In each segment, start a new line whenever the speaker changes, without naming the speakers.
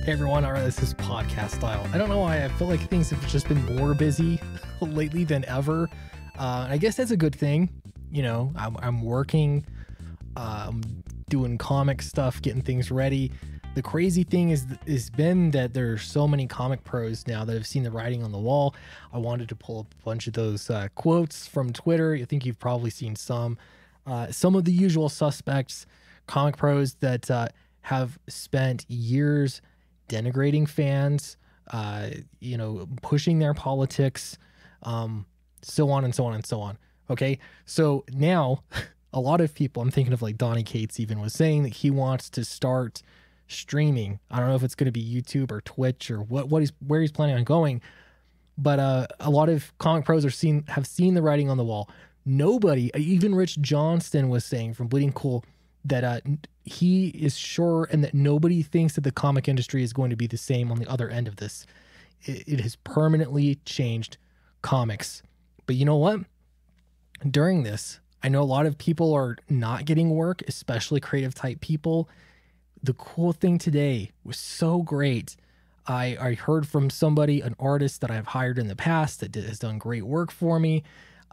Hey everyone, all right, this is podcast style. I don't know why I feel like things have just been more busy lately than ever. I guess that's a good thing. You know, I'm working, doing comic stuff, getting things ready. The crazy thing is been that there's so many comic pros now that have seen the writing on the wall. I wanted to pull up a bunch of those quotes from Twitter. I think you've probably seen some. Some of the usual suspects, comic pros that have spent years denigrating fans, pushing their politics, so on and so on and so on. Okay. So now a lot of people, I'm thinking of like Donnie Cates even, was saying that he wants to start streaming. I don't know if it's going to be YouTube or Twitch or where he's planning on going, but a lot of comic pros have seen the writing on the wall. Nobody, even Rich Johnston was saying from Bleeding Cool that he is sure and that nobody thinks that the comic industry is going to be the same on the other end of this. It has permanently changed comics. But you know what? During this, I know a lot of people are not getting work, especially creative type people. The cool thing today was so great. I heard from somebody, an artist that I've hired in the past that has done great work for me.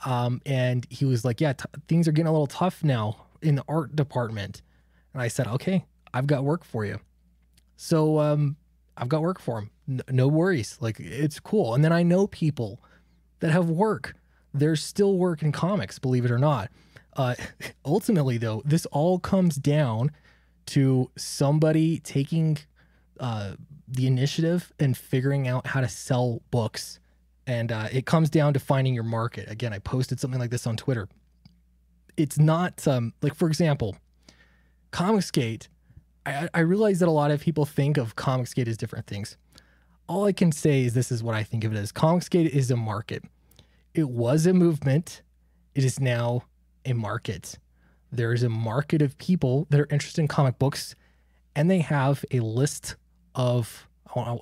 And he was like, yeah, things are getting a little tough now in the art department. And I said, okay, I've got work for you. So I've got work for him. No worries. Like, it's cool. And then I know people that have work. There's still work in comics, believe it or not. Ultimately, though, this all comes down to somebody taking the initiative and figuring out how to sell books. And it comes down to finding your market. Again, I posted something like this on Twitter. It's not like, for example, Comicsgate. I realize that a lot of people think of Comicsgate as different things. All I can say is this is what I think of it as. Comicsgate is a market. It was a movement. It is now a market. There is a market of people that are interested in comic books, and they have a list of,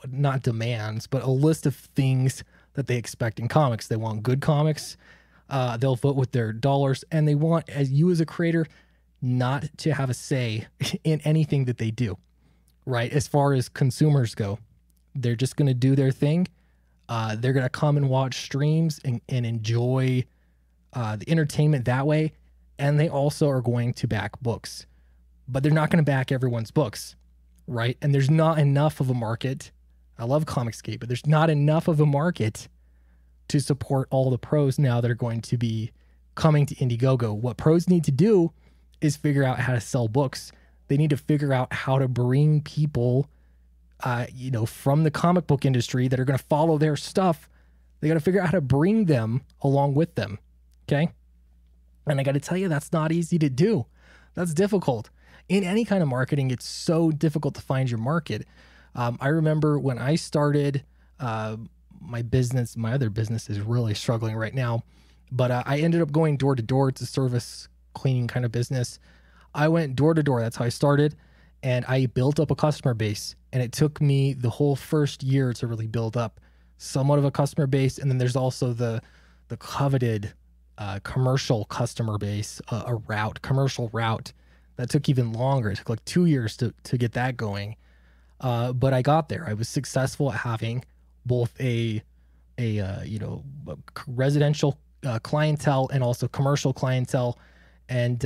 not demands, but a list of things that they expect in comics. They want good comics. They'll vote with their dollars, and they want, as you as a creator, not to have a say in anything that they do, right? As far as consumers go, they're just going to do their thing. They're going to come and watch streams and enjoy the entertainment that way. And they also are going to back books, but they're not going to back everyone's books, right? And there's not enough of a market. I love Comicsgate, but there's not enough of a market to support all the pros now that are going to be coming to Indiegogo. What pros need to do is figure out how to sell books. They need to figure out how to bring people, from the comic book industry that are going to follow their stuff. They got to figure out how to bring them along with them. Okay. And I got to tell you, that's not easy to do. That's difficult. In any kind of marketing, it's so difficult to find your market. I remember when I started my business, my other business is really struggling right now, but I ended up going door to door. It's a service cleaning kind of business. I went door to door. That's how I started. And I built up a customer base. And it took me the whole first year to really build up somewhat of a customer base. And then there's also the coveted commercial customer base, commercial route that took even longer. It took like 2 years to get that going. But I got there. I was successful at having both a residential clientele and also commercial clientele. And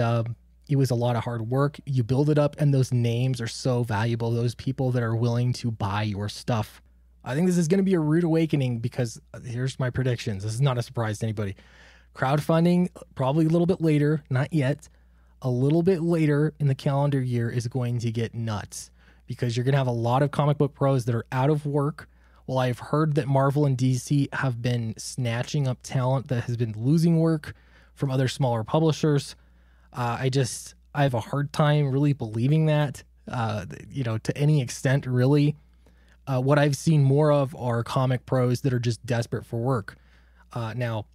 it was a lot of hard work. You build it up, and those names are so valuable. Those people that are willing to buy your stuff. I think this is going to be a rude awakening because here's my predictions. This is not a surprise to anybody. Crowdfunding, probably a little bit later, not yet. A little bit later in the calendar year is going to get nuts because you're going to have a lot of comic book pros that are out of work. Well, I've heard that Marvel and DC have been snatching up talent that has been losing work from other smaller publishers. I have a hard time really believing that, to any extent, really. What I've seen more of are comic pros that are just desperate for work. Now,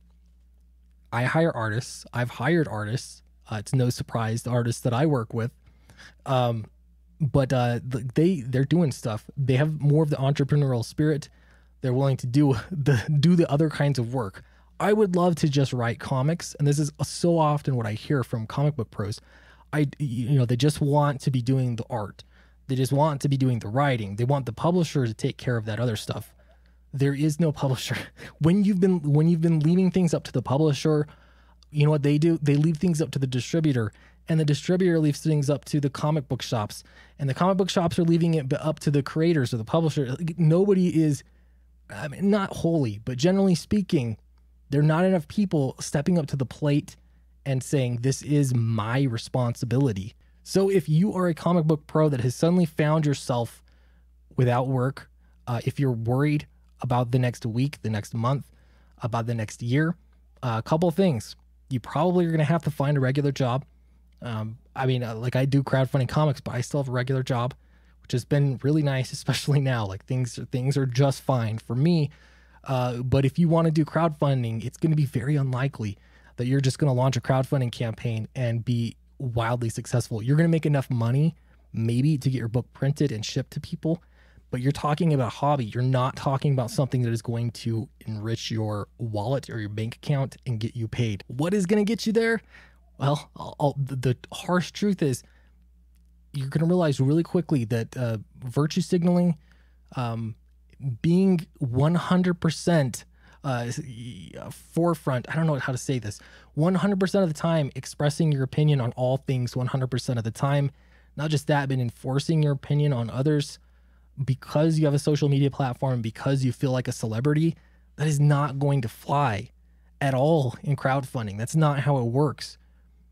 I hire artists. I've hired artists. It's no surprise, the artists that I work with. But they're doing stuff. They have more of the entrepreneurial spirit. They're willing to do the other kinds of work. I would love to just write comics, and this is so often what I hear from comic book pros. They just want to be doing the art. They just want to be doing the writing. They want the publisher to take care of that other stuff. There is no publisher. When you've been leaving things up to the publisher, you know what they do? They leave things up to the distributor, and the distributor leaves things up to the comic book shops, and the comic book shops are leaving it up to the creators or the publisher. Nobody is, I mean, not wholly, but generally speaking, there are not enough people stepping up to the plate and saying, this is my responsibility. So if you are a comic book pro that has suddenly found yourself without work, if you're worried about the next week, the next month, about the next year, a couple of things. You probably are going to have to find a regular job. Like I do crowdfunding comics, but I still have a regular job, which has been really nice, especially now. Like things are just fine for me. But if you want to do crowdfunding, it's going to be very unlikely that you're just going to launch a crowdfunding campaign and be wildly successful. You're going to make enough money maybe to get your book printed and shipped to people, but you're talking about a hobby. You're not talking about something that is going to enrich your wallet or your bank account and get you paid. What is going to get you there? Well, the harsh truth is you're going to realize really quickly that virtue signaling, being 100% forefront, I don't know how to say this, 100% of the time expressing your opinion on all things 100% of the time. Not just that, but enforcing your opinion on others because you have a social media platform, because you feel like a celebrity. That is not going to fly at all in crowdfunding. That's not how it works.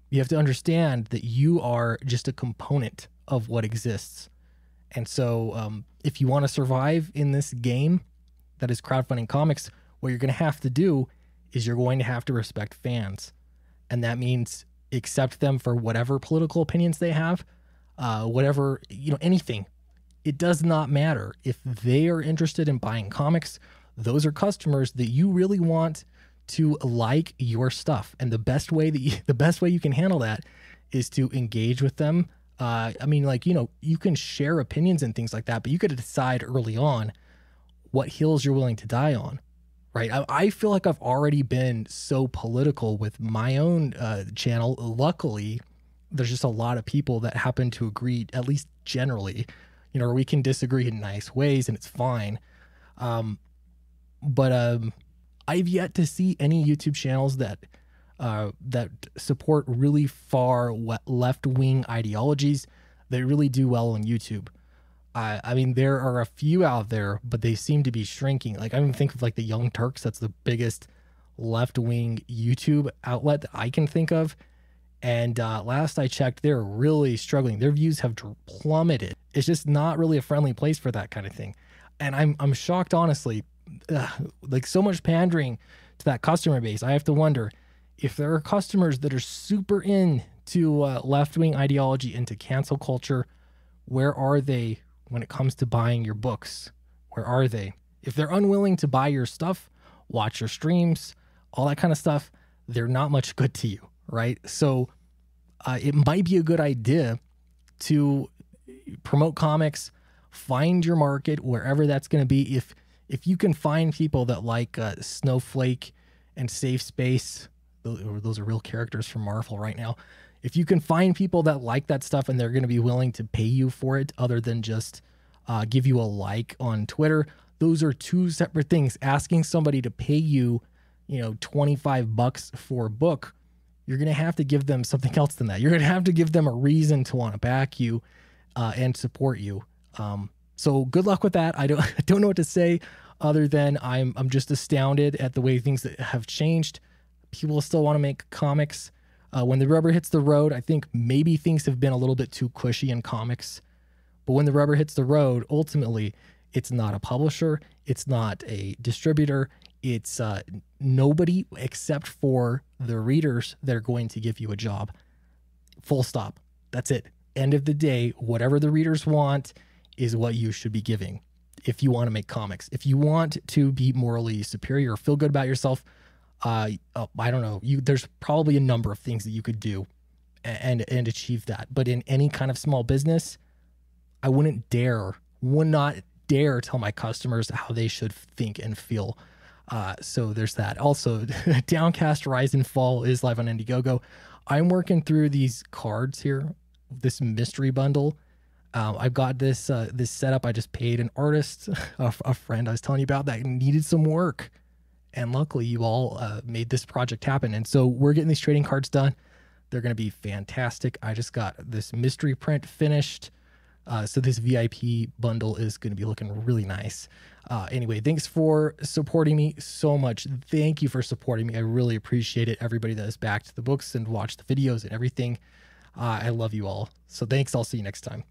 You have to understand that you are just a component of what exists. And so if you want to survive in this game that is crowdfunding comics, what you're going to have to do is you're going to have to respect fans. And that means accept them for whatever political opinions they have, whatever, anything. It does not matter. If they are interested in buying comics, those are customers that you really want to like your stuff. And the best way you can handle that is to engage with them. You can share opinions and things like that, but you got to decide early on what hills you're willing to die on, right? I feel like I've already been so political with my own channel. Luckily, there's just a lot of people that happen to agree, at least generally, or we can disagree in nice ways and it's fine. But I've yet to see any YouTube channels that support really far left-wing ideologies that really do well on YouTube. There are a few out there, but they seem to be shrinking. Like I even think of like the Young Turks. That's the biggest left-wing YouTube outlet that I can think of. And last I checked, they're really struggling. Their views have plummeted. It's just not really a friendly place for that kind of thing. And I'm shocked, honestly. Like so much pandering to that customer base. I have to wonder if there are customers that are super into left-wing ideology, into cancel culture. Where are they when it comes to buying your books? Where are they? If they're unwilling to buy your stuff, watch your streams, all that kind of stuff, they're not much good to you, right? So it might be a good idea to promote comics, find your market wherever that's going to be. If you can find people that like Snowflake and Safe Space, those are real characters from Marvel right now. If you can find people that like that stuff and they're going to be willing to pay you for it other than just give you a like on Twitter, those are two separate things. Asking somebody to pay you, $25 for a book, you're going to have to give them something else than that. You're going to have to give them a reason to want to back you and support you. So good luck with that. I don't know what to say other than I'm just astounded at the way things that have changed. People still want to make comics. When the rubber hits the road, I think maybe things have been a little bit too cushy in comics. But when the rubber hits the road, ultimately, it's not a publisher. It's not a distributor. It's nobody except for the readers that are going to give you a job. Full stop. That's it. End of the day, whatever the readers want is what you should be giving if you want to make comics. If you want to be morally superior or feel good about yourself, I don't know. There's probably a number of things that you could do and achieve that. But in any kind of small business, I would not dare tell my customers how they should think and feel. So there's that. Also, Downcast Rise and Fall is live on Indiegogo. I'm working through these cards here, this mystery bundle. I've got this this setup. I just paid an artist, a friend I was telling you about, that needed some work, and luckily you all made this project happen. And so we're getting these trading cards done. They're going to be fantastic. I just got this mystery print finished. So this VIP bundle is going to be looking really nice. Anyway, thanks for supporting me so much. Thank you for supporting me. I really appreciate it. Everybody that has backed the books and watched the videos and everything. I love you all. So thanks. I'll see you next time.